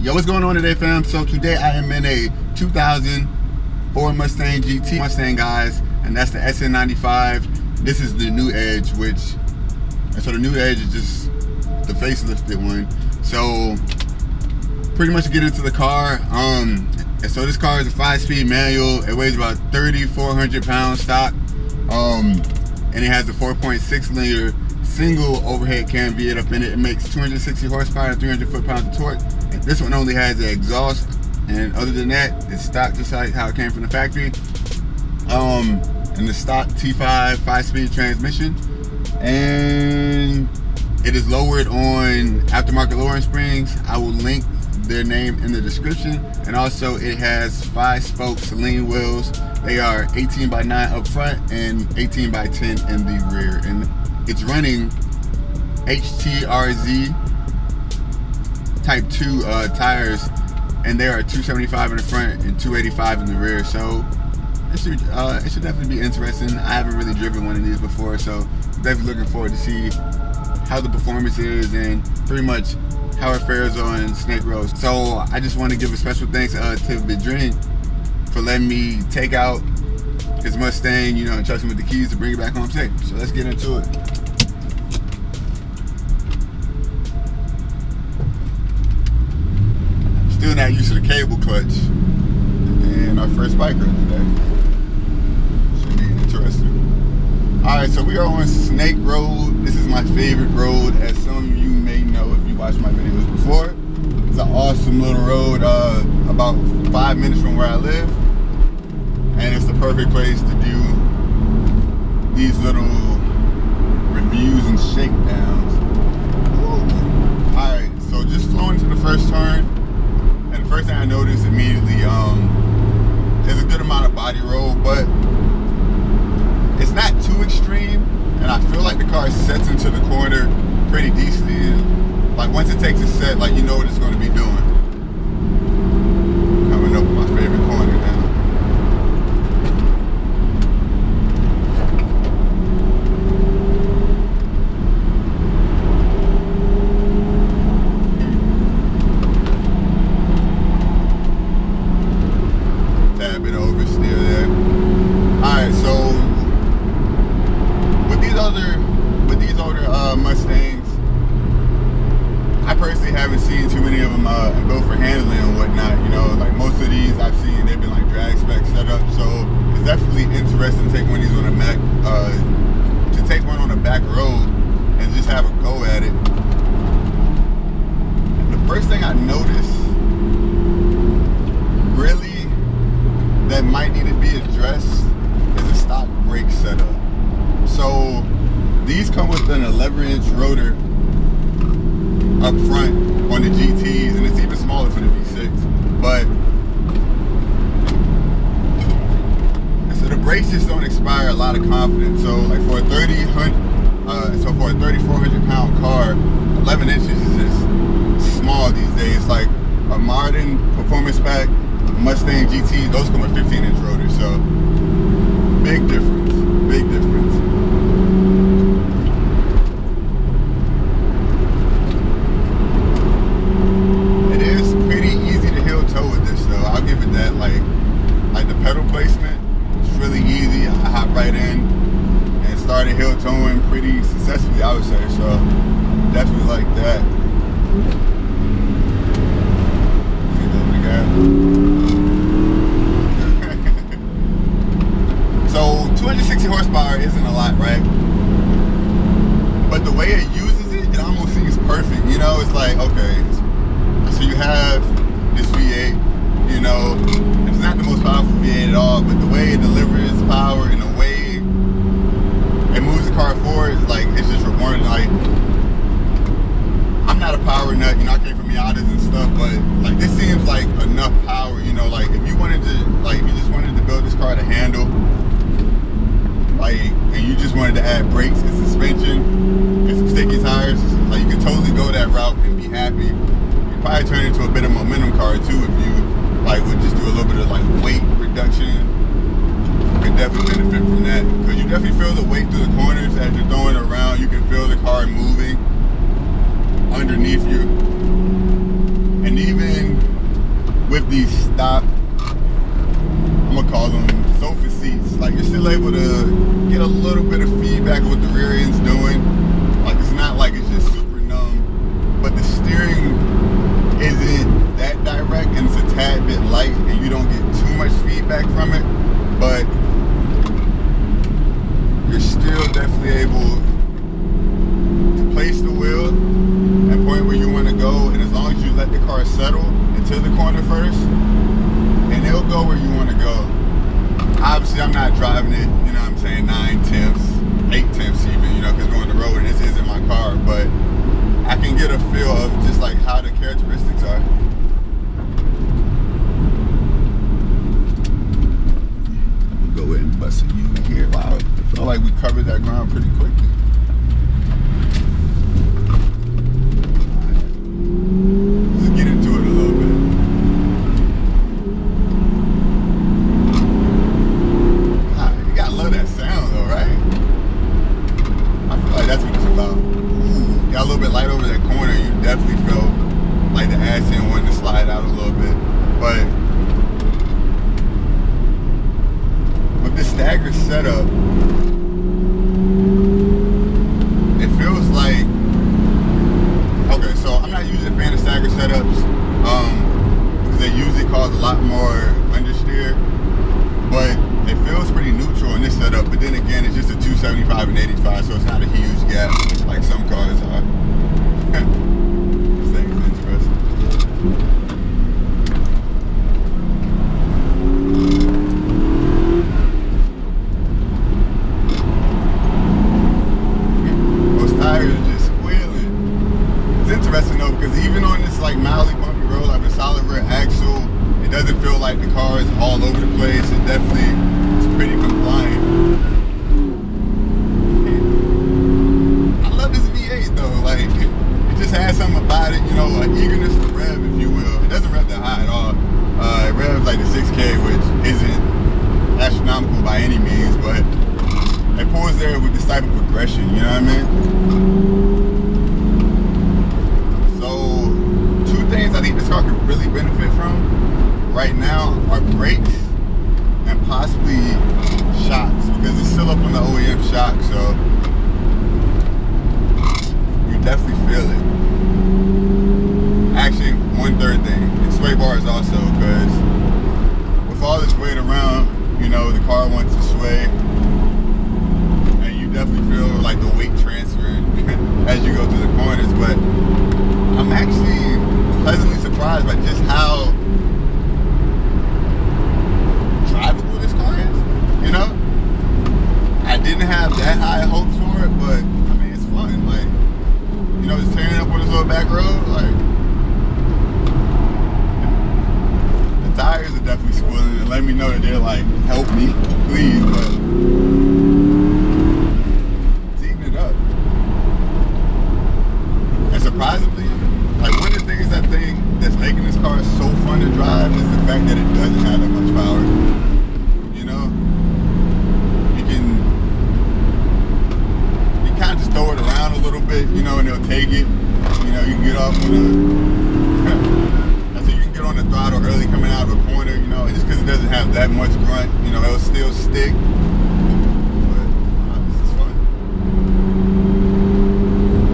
Yo, what's going on today, fam? So today I am in a 2004 Mustang GT Mustang, guys, and that's the SN-95. This is the new Edge, so the new Edge is just the facelifted one. So pretty much to get into the car, and so this car is a 5-speed manual. It weighs about 3,400 pounds stock, and it has a 4.6 liter single overhead cam V8 up in it. It makes 260 horsepower and 300 foot-pounds of torque. And this one only has the exhaust, and other than that, it's stock just like how it came from the factory. And the stock T5 5-speed transmission, and it is lowered on aftermarket lowering springs. I will link their name in the description. And also it has 5-spoke Saleen wheels. They are 18x9 up front and 18x10 in the rear, and it's running HTRZ type 2 tires, and they are 275 in the front and 285 in the rear. So it should definitely be interesting. I haven't really driven one of these before, so I'm definitely looking forward to see how the performance is and pretty much how it fares on Snake Roads. So I just want to give a special thanks to DRIVETRAIN for letting me take out his Mustang, you know, and trust him with the keys to bring it back home safe. So let's get into it. Still not used to the cable clutch, and our first bike ride today. Should be interesting. Alright, so we are on Snake Road. This is my favorite road, as some of you may know if you watched my videos before. It's an awesome little road, about 5 minutes from where I live, and it's the perfect place to do these little reviews and shakedowns. Alright, so just flowing to the first turn, and the first thing I noticed immediately, there's a good amount of body roll, but it's not too extreme, and I feel like the car sets into the corner pretty decently. And like once it takes a set, like you know what it's going to be doing. Coming up with my favorite corner now. Tad bit oversteer there. Alright, so with these older Mustangs, I personally haven't seen too many of them built for handling and whatnot. You know, like most of these I've seen, they've been like drag spec set up. So it's definitely interesting to take one of these on a back road and just have a go at it. And the first thing I noticed, really, that might need to be addressed is a stock brake setup. So these come with an 11-inch rotor up front on the GTs, and it's even smaller for the V6. But so the brakes just don't inspire a lot of confidence. So like for a 3,400 pound car, 11 inches is just small these days. Like a modern performance pack Mustang GT, those come with 15-inch rotors. So big difference, big difference. Like the pedal placement, it's really easy. I hop right in and started hill towing pretty successfully, I would say. So definitely like that. So 260 horsepower isn't a lot, right? But the way it uses it, it almost seems perfect. You know, it's like, okay, so you have this V8, you know, it's not the most powerful V8 at all, but the way it delivers power and the way it moves the car forward, like, it's just rewarding. Like, I'm not a power nut, you know, I came from Miatas and stuff, but like this seems like enough power, you know, like if you wanted to, like if you just wanted to build this car to handle, like, and you just wanted to add brakes and suspension and some sticky tires, like you could totally go that route and be happy. You'd probably turn it into a bit of momentum car too if you like would just do a little bit of like weight reduction. You could definitely benefit from that, because you definitely feel the weight through the corners as you're throwing it around. You can feel the car moving underneath you, and even stop, I'm gonna call them sofa seats. Like, you're still able to get a little bit of feedback of what the rear end's doing. Like, it's not like it's just super numb, but the steering isn't that direct, and it's a tad bit light, and you don't get too much feedback from it, but you're still definitely able to place the wheel and point where you want to go, and as long as you let the car settle into the corner first, and it'll go where you want to go. Obviously, I'm not driving it, you know what I'm saying, 9/10, 8/10 even, you know, because going on the road, and this isn't my car, but I can get a feel of just like how the characteristics are. Go ahead and bust a U in here. Wow, I feel like we covered that ground pretty quickly. Let's get into it a little bit. God, you gotta love that sound though, right? I feel like that's what it's about. Ooh, got a little bit light over that corner. You definitely felt like the accent wanted to slide out a little bit, but with the stagger setup, it feels like, okay, so I'm not usually a fan of stagger setups because they usually cause a lot more understeer, but it feels pretty neutral in this setup. But then again, it's just a 275 and 85, so it's not a huge gap like some cars are. This thing's interesting. Interesting though, because even on this like mildly bumpy road, like a solid rear axle, it doesn't feel like the car is all over the place. It definitely is pretty compliant. I love this V8 though, like it just has something about it, you know, like eagerness to rev, if you will. It doesn't rev that high at all. It revs like the 6K, which isn't astronomical by any means, but it pulls there with this type of progression, you know what I mean? Things I think this car could really benefit from right now are brakes and possibly shocks, because it's still up on the OEM shock, so you definitely feel it. Actually, one third thing, it's sway bars also, because with all this weight around, you know, the car wants to sway, and you definitely feel like the weight transferring as you go through the corners. But I'm actually pleasantly surprised by just how drivable this car is, you know? I didn't have that high hopes for it, but I mean, it's fun. Like, you know, just tearing up on this little back road, like, the tires are definitely squealing and letting me know that they're like, help me, please, but it's eating it up. And surprisingly, like, one of the things I think that's making this car so fun to drive is the fact that it doesn't have that much power. You know, you can kind of just throw it around a little bit, you know, and it'll take it. You know, you can get off on the, I think you can get on the throttle early coming out of a corner, you know, and just because it doesn't have that much grunt, you know, it'll still stick. But this is fun.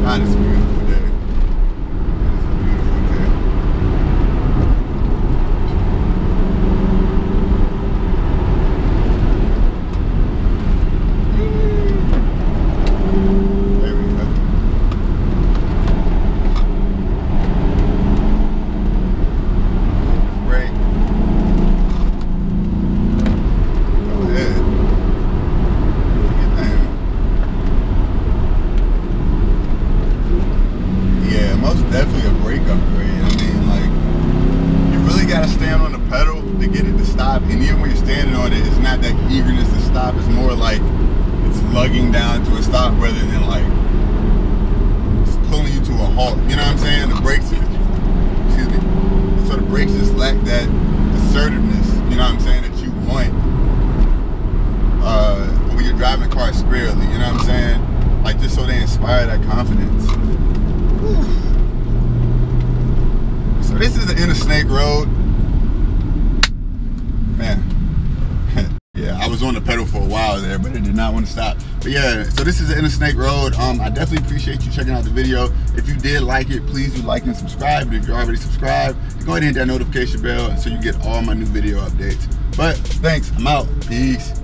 God, it's beautiful. Down to a stop rather than like just pulling you to a halt. You know what I'm saying? The brakes, excuse me. So the brakes just lack that assertiveness. You know what I'm saying? That you want when you're driving a car spiritably. You know what I'm saying? Like, just so they inspire that confidence. Whew. So this is the inner Snake Road. was on the pedal for a while there, but it did not want to stop. But yeah, so this is the Interstate Road. I definitely appreciate you checking out the video. If you did like it, please do like and subscribe. And if you're already subscribed, go ahead and hit that notification bell so you get all my new video updates. But thanks, I'm out. Peace.